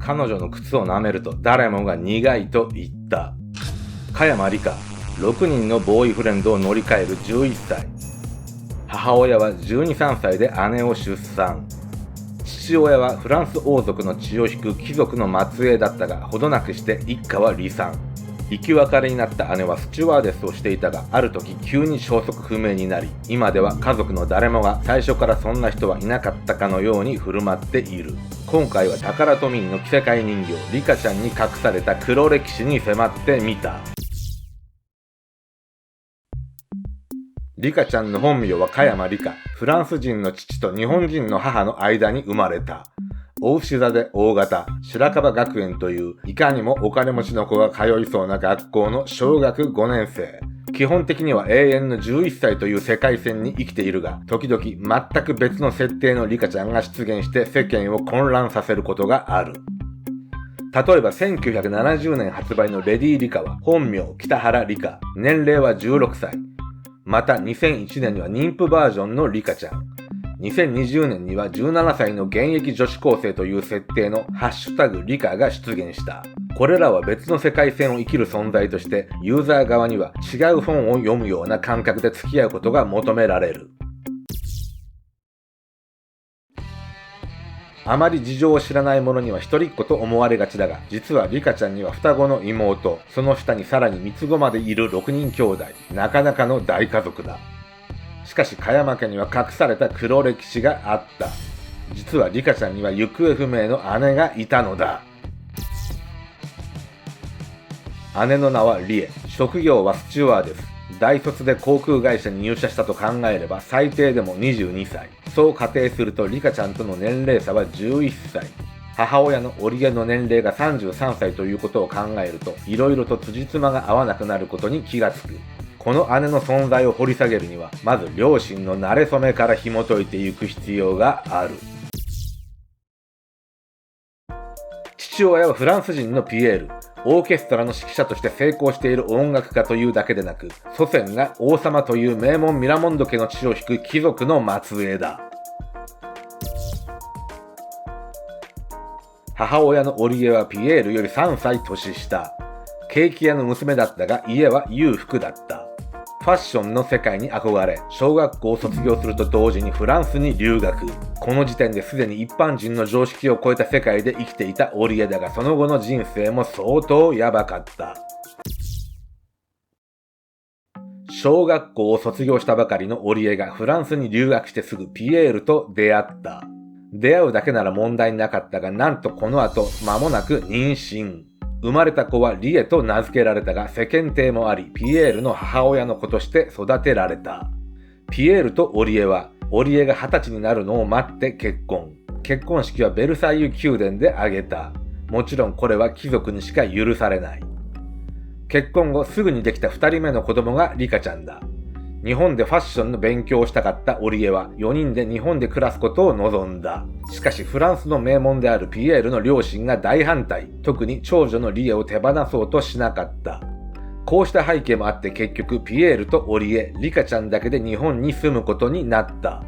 彼女の靴を舐めると誰もが苦いと言った。加山里香、6人のボーイフレンドを乗り換える11歳。母親は12、3歳で姉を出産。父親はフランス王族の血を引く貴族の末裔だったが、ほどなくして一家は離散。生き別れになった姉はスチュワーデスをしていたが、ある時急に消息不明になり、今では家族の誰もが最初からそんな人はいなかったかのように振る舞っている。今回はタカラトミーの着せ替え人形リカちゃんに隠された黒歴史に迫ってみた。リカちゃんの本名は加山里香。フランス人の父と日本人の母の間に生まれた。大牛座で大型、白樺学園といういかにもお金持ちの子が通いそうな学校の小学5年生。基本的には永遠の11歳という世界線に生きているが、時々全く別の設定のリカちゃんが出現して世間を混乱させることがある。例えば1970年発売のレディー・リカは本名北原リカ、年齢は16歳。また2001年には妊婦バージョンのリカちゃん。2020年には17歳の現役女子高生という設定のハッシュタグリカが出現した。これらは別の世界線を生きる存在として、ユーザー側には違う本を読むような感覚で付き合うことが求められる。あまり事情を知らない者には一人っ子と思われがちだが、実はリカちゃんには双子の妹、その下にさらに三つ子までいる6人兄弟、なかなかの大家族だ。しかし加山家には隠された黒歴史があった。実はリカちゃんには行方不明の姉がいたのだ。姉の名はリエ、職業はスチュワーデス。大卒で航空会社に入社したと考えれば最低でも22歳。そう仮定するとリカちゃんとの年齢差は11歳。母親のオリエの年齢が33歳ということを考えると、いろいろと辻褄が合わなくなることに気がつく。この姉の存在を掘り下げるには、まず両親の馴れ初めから紐解いていく必要がある。父親はフランス人のピエール。オーケストラの指揮者として成功している音楽家というだけでなく、祖先が王様という名門ミラモンド家の血を引く貴族の末裔だ。母親のオリエはピエールより3歳年下。ケーキ屋の娘だったが家は裕福だった。ファッションの世界に憧れ、小学校を卒業すると同時にフランスに留学。この時点ですでに一般人の常識を超えた世界で生きていたオリエだが、その後の人生も相当やばかった。小学校を卒業したばかりのオリエがフランスに留学してすぐピエールと出会った。出会うだけなら問題なかったが、なんとこの後間もなく妊娠。生まれた子はリエと名付けられたが、世間体もあり、ピエールの母親の子として育てられた。ピエールとオリエは、オリエが20歳になるのを待って結婚。結婚式はベルサイユ宮殿で挙げた。もちろんこれは貴族にしか許されない。結婚後すぐにできた2人目の子供がリカちゃんだ。日本でファッションの勉強をしたかったオリエは4人で日本で暮らすことを望んだ。しかしフランスの名門であるピエールの両親が大反対。特に長女のリエを手放そうとしなかった。こうした背景もあって結局ピエールとオリエ、リカちゃんだけで日本に住むことになった。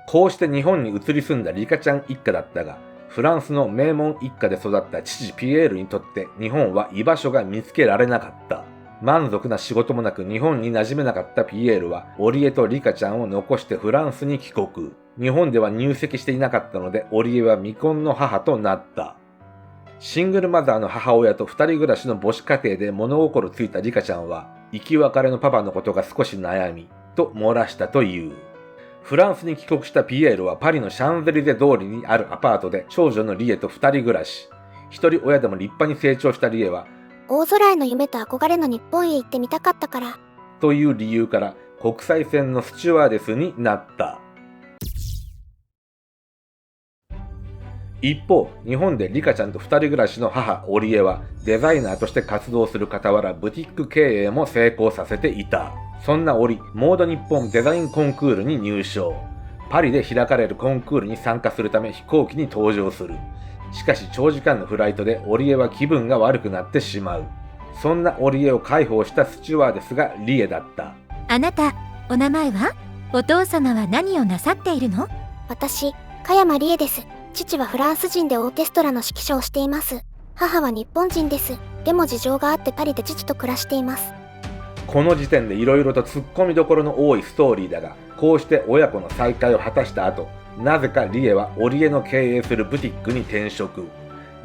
こうして日本に移り住んだリカちゃん一家だったが、フランスの名門一家で育った父ピエールにとって日本は居場所が見つけられなかった。満足な仕事もなく日本に馴染めなかったピエールはオリエとリカちゃんを残してフランスに帰国。日本では入籍していなかったのでオリエは未婚の母となった。シングルマザーの母親と二人暮らしの母子家庭で物心ついたリカちゃんは生き別れのパパのことが少し悩みと漏らしたという。フランスに帰国したピエールはパリのシャンゼリゼ通りにあるアパートで長女のリエと二人暮らし。一人親でも立派に成長したリエは大空への夢と憧れの日本へ行ってみたかったからという理由から国際線のスチュワーデスになった。一方、日本でリカちゃんと二人暮らしの母オリエはデザイナーとして活動する傍らブティック経営も成功させていた。そんな折、モード日本デザインコンクールに入賞。パリで開かれるコンクールに参加するため飛行機に搭乗する。しかし長時間のフライトでオリエは気分が悪くなってしまう。そんなオリエを介抱したスチュワーデスがリエだった。あなた、お名前は？お父様は何をなさっているの？私、加山リエです。父はフランス人でオーケストラの指揮者をしています。母は日本人です。でも事情があってパリで父と暮らしています。この時点で色々と突っ込みどころの多いストーリーだが、こうして親子の再会を果たした後、なぜかリエは織江の経営するブティックに転職。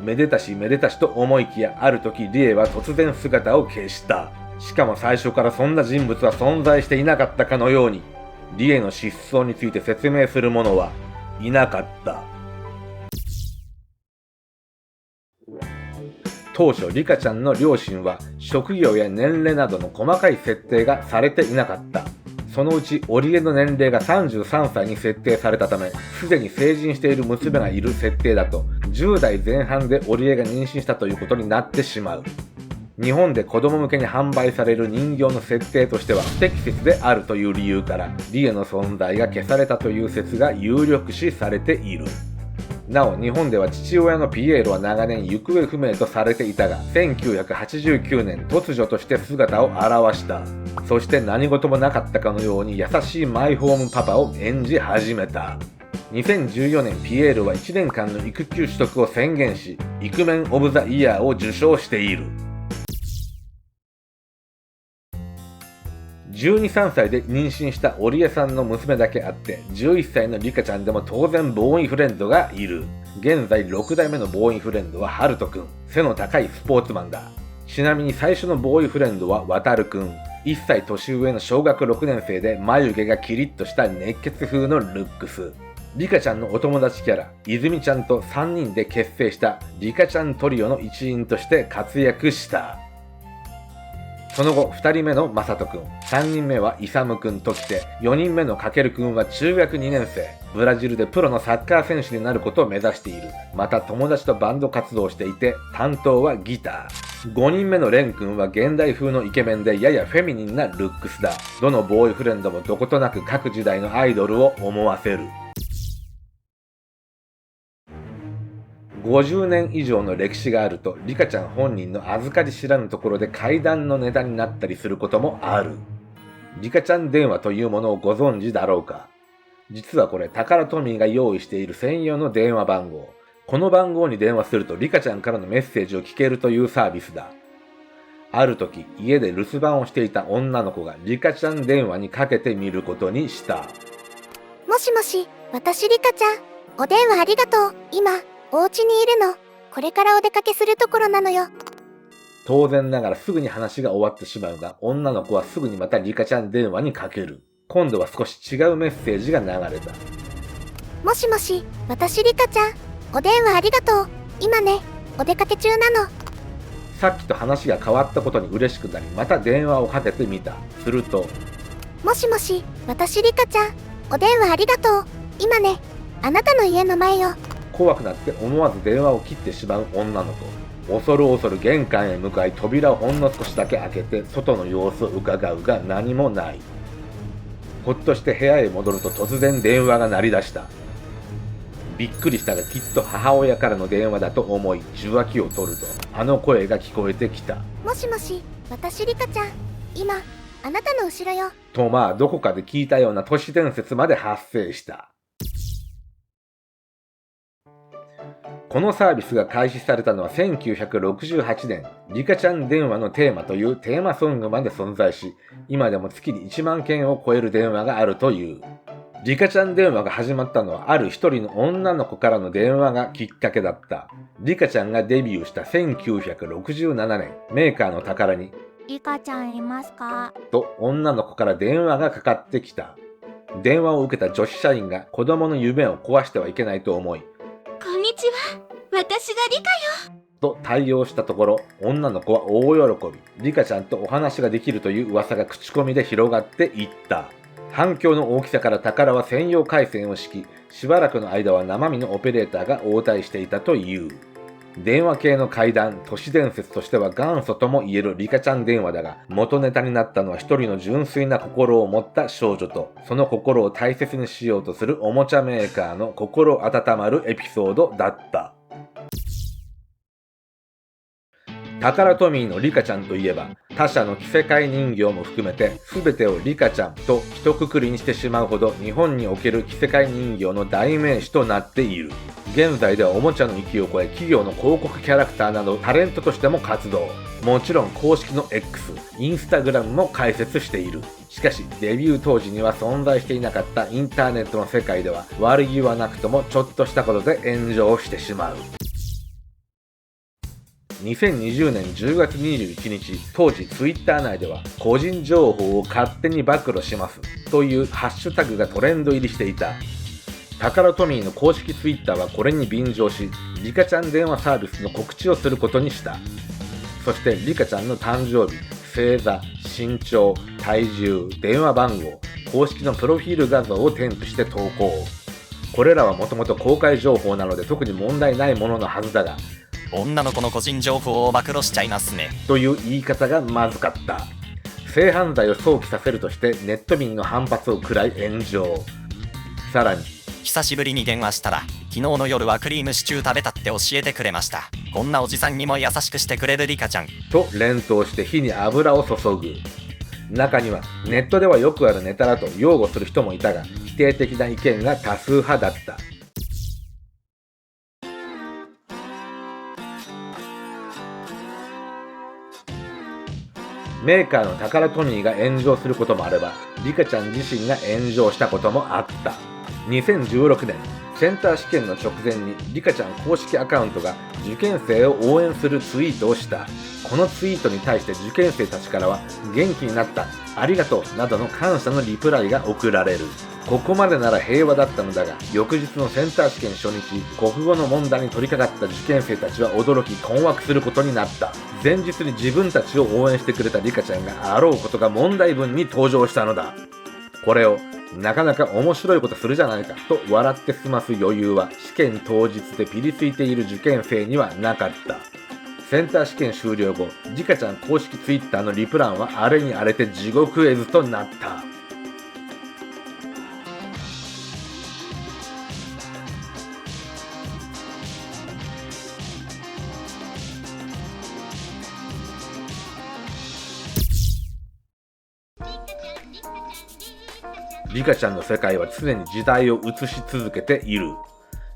めでたしめでたしと思いきや、ある時リエは突然姿を消した。しかも最初からそんな人物は存在していなかったかのように、リエの失踪について説明する者はいなかった。当初リカちゃんの両親は職業や年齢などの細かい設定がされていなかった。そのうち織江の年齢が33歳に設定されたため、すでに成人している娘がいる設定だと10代前半で織江が妊娠したということになってしまう。日本で子供向けに販売される人形の設定としては不適切であるという理由からリエの存在が消されたという説が有力視されている。なお日本では父親のピエールは長年行方不明とされていたが、1989年突如として姿を現した。そして何事もなかったかのように優しいマイホームパパを演じ始めた。2014年ピエールは1年間の育休取得を宣言し、イクメンオブザイヤーを受賞している。12、3歳で妊娠した織江さんの娘だけあって、11歳のリカちゃんでも当然ボーイフレンドがいる。現在6代目のボーイフレンドはハルトくん。背の高いスポーツマンだ。ちなみに最初のボーイフレンドはワタルくん。1歳年上の小学6年生で眉毛がキリッとした熱血風のルックス。リカちゃんのお友達キャラ、泉ちゃんと3人で結成したリカちゃんトリオの一員として活躍した。その後、2人目のマサトくん、3人目はイサムくんときて、4人目のカケルくんは中学2年生。ブラジルでプロのサッカー選手になることを目指している。また友達とバンド活動をしていて、担当はギター。5人目のレンくんは現代風のイケメンでややフェミニンなルックスだ。どのボーイフレンドもどことなく各時代のアイドルを思わせる。50年以上の歴史があると、リカちゃん本人の預かり知らぬところで怪談のネタになったりすることもある。リカちゃん電話というものをご存知だろうか。実はこれ、タカラトミーが用意している専用の電話番号。この番号に電話するとリカちゃんからのメッセージを聞けるというサービスだ。ある時、家で留守番をしていた女の子がリカちゃん電話にかけてみることにした。もしもし、私リカちゃん。お電話ありがとう。今、お家にいるの。これからお出かけするところなのよ。当然ながらすぐに話が終わってしまうが、女の子はすぐにまたリカちゃん電話にかける。今度は少し違うメッセージが流れた。もしもし、私リカちゃん。お電話ありがとう。今ね、お出かけ中なの。さっきと話が変わったことに嬉しくなり、また電話をかけてみた。すると、もしもし、私リカちゃん。お電話ありがとう。今ね、あなたの家の前よ。怖くなって思わず電話を切ってしまう女の子。恐る恐る玄関へ向かい、扉をほんの少しだけ開けて外の様子を伺うが何もない。ほっとして部屋へ戻ると突然電話が鳴り出した。びっくりしたがきっと母親からの電話だと思い受話器を取ると、あの声が聞こえてきた。もしもし、私リカちゃん。今、あなたの後ろよ。とまあどこかで聞いたような都市伝説まで発生した。このサービスが開始されたのは1968年、リカちゃん電話のテーマというテーマソングまで存在し、今でも月に1万件を超える電話があるという。リカちゃん電話が始まったのはある一人の女の子からの電話がきっかけだった。リカちゃんがデビューした1967年、メーカーの宝に、リカちゃんいますか？と女の子から電話がかかってきた。電話を受けた女子社員が子供の夢を壊してはいけないと思い、こんにちは。私がリカよ。と対応したところ、女の子は大喜び。リカちゃんとお話ができるという噂が口コミで広がっていった。反響の大きさから宝は専用回線を敷き、しばらくの間は生身のオペレーターが応対していたという。電話系の怪談、都市伝説としては元祖とも言えるリカちゃん電話だが、元ネタになったのは一人の純粋な心を持った少女と、その心を大切にしようとするおもちゃメーカーの心温まるエピソードだった。タカラトミーのリカちゃんといえば、他社の着せ替え人形も含めて全てをリカちゃんと一括りにしてしまうほど日本における着せ替え人形の代名詞となっている。現在ではおもちゃの域を超え企業の広告キャラクターなどタレントとしても活動。もちろん公式の X、インスタグラムも開設している。しかしデビュー当時には存在していなかったインターネットの世界では悪気はなくともちょっとしたことで炎上してしまう。2020年10月21日、当時ツイッター内では個人情報を勝手に暴露しますというハッシュタグがトレンド入りしていた。タカラトミーの公式ツイッターはこれに便乗し、リカちゃん電話サービスの告知をすることにした。そしてリカちゃんの誕生日、星座、身長、体重、電話番号、公式のプロフィール画像を添付して投稿。これらはもともと公開情報なので特に問題ないもののはずだが、女の子の個人情報を暴露しちゃいますねという言い方がまずかった。性犯罪を想起させるとしてネット民の反発を食らい炎上。さらに、久しぶりに電話したら昨日の夜はクリームシチュー食べたって教えてくれました。こんなおじさんにも優しくしてくれるリカちゃんと連投して火に油を注ぐ。中にはネットではよくあるネタだと擁護する人もいたが、否定的な意見が多数派だった。メーカーのタカラトミーが炎上することもあれば、リカちゃん自身が炎上したこともあった。2016年、センター試験の直前にリカちゃん公式アカウントが受験生を応援するツイートをした。このツイートに対して受験生たちからは、元気になった、ありがとうなどの感謝のリプライが送られる。ここまでなら平和だったのだが、翌日のセンター試験初日、国語の問題に取り掛かった受験生たちは驚き困惑することになった。前日に自分たちを応援してくれたリカちゃんがあろうことが問題文に登場したのだ。これをなかなか面白いことするじゃないかと笑って済ます余裕は試験当日でピリついている受験生にはなかった。センター試験終了後、リカちゃん公式ツイッターのリプ欄は荒れに荒れて地獄絵図となった。リカちゃんの世界は常に時代を映し続けている。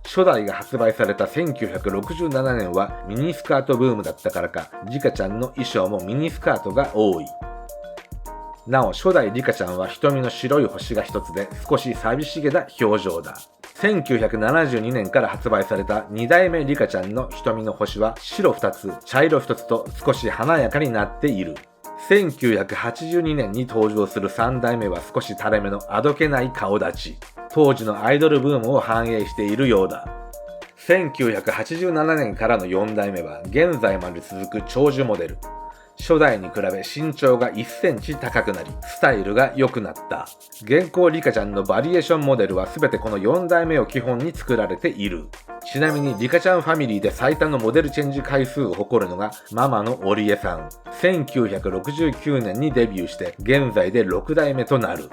初代が発売された1967年はミニスカートブームだったからか、リカちゃんの衣装もミニスカートが多い。なお、初代リカちゃんは瞳の白い星が一つで少し寂しげな表情だ。1972年から発売された2代目リカちゃんの瞳の星は白2つ、茶色1つと少し華やかになっている。1982年に登場する3代目は少し垂れ目のあどけない顔立ち。当時のアイドルブームを反映しているようだ。1987年からの4代目は現在まで続く長寿モデル。初代に比べ身長が1センチ高くなり、スタイルが良くなった。現行リカちゃんのバリエーションモデルは全てこの4代目を基本に作られている。ちなみにリカちゃんファミリーで最多のモデルチェンジ回数を誇るのがママのオリエさん。1969年にデビューして現在で6代目となる。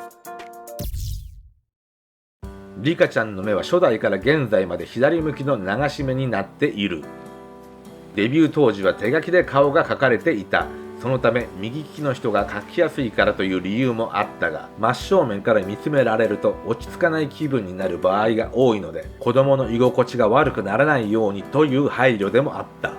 リカちゃんの目は初代から現在まで左向きの流し目になっている。デビュー当時は手書きで顔が描かれていた。そのため右利きの人が描きやすいからという理由もあったが、真正面から見つめられると落ち着かない気分になる場合が多いので、子供の居心地が悪くならないようにという配慮でもあった。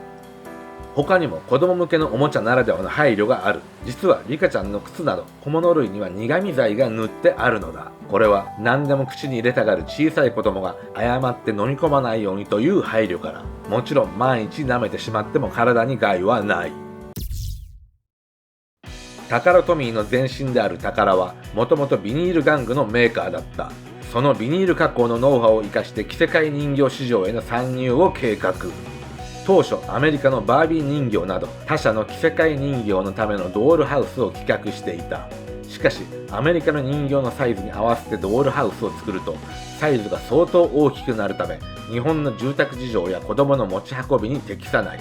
他にも子供向けのおもちゃならではの配慮がある。実はリカちゃんの靴など小物類には苦味剤が塗ってあるのだ。これは何でも口に入れたがる小さい子供が誤って飲み込まないようにという配慮から、もちろん万一舐めてしまっても体に害はない。タカラトミーの前身であるタカラはもともとビニール玩具のメーカーだった。そのビニール加工のノウハウを生かして着せ替え人形市場への参入を計画。当初アメリカのバービー人形など他社の着せ替え人形のためのドールハウスを企画していた。しかしアメリカの人形のサイズに合わせてドールハウスを作るとサイズが相当大きくなるため、日本の住宅事情や子供の持ち運びに適さない。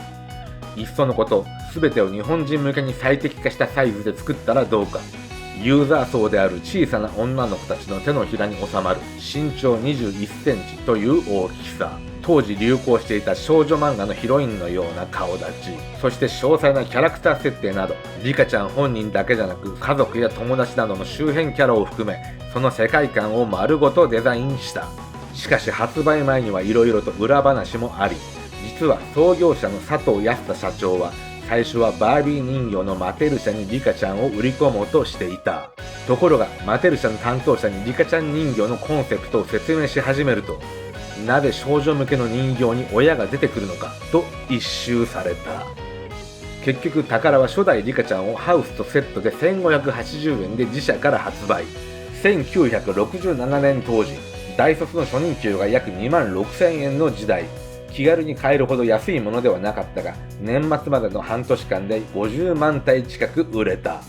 いっそのこと、全てを日本人向けに最適化したサイズで作ったらどうか。ユーザー層である小さな女の子たちの手のひらに収まる身長21センチという大きさ。当時流行していた少女漫画のヒロインのような顔立ち、そして詳細なキャラクター設定など、リカちゃん本人だけじゃなく家族や友達などの周辺キャラを含め、その世界観を丸ごとデザインした。しかし発売前には色々と裏話もあり、実は創業者の佐藤康太社長は最初はバービー人形のマテル社にリカちゃんを売り込もうとしていた。ところがマテル社の担当者にリカちゃん人形のコンセプトを説明し始めると、なぜ少女向けの人形に親が出てくるのかと一蹴された。結局宝は初代リカちゃんをハウスとセットで1580円で自社から発売。1967年当時、大卒の初任給が約2万6000円の時代、気軽に買えるほど安いものではなかったが、年末までの半年間で50万体近く売れた。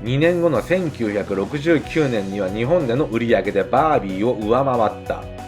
2年後の1969年には日本での売り上げでバービーを上回った。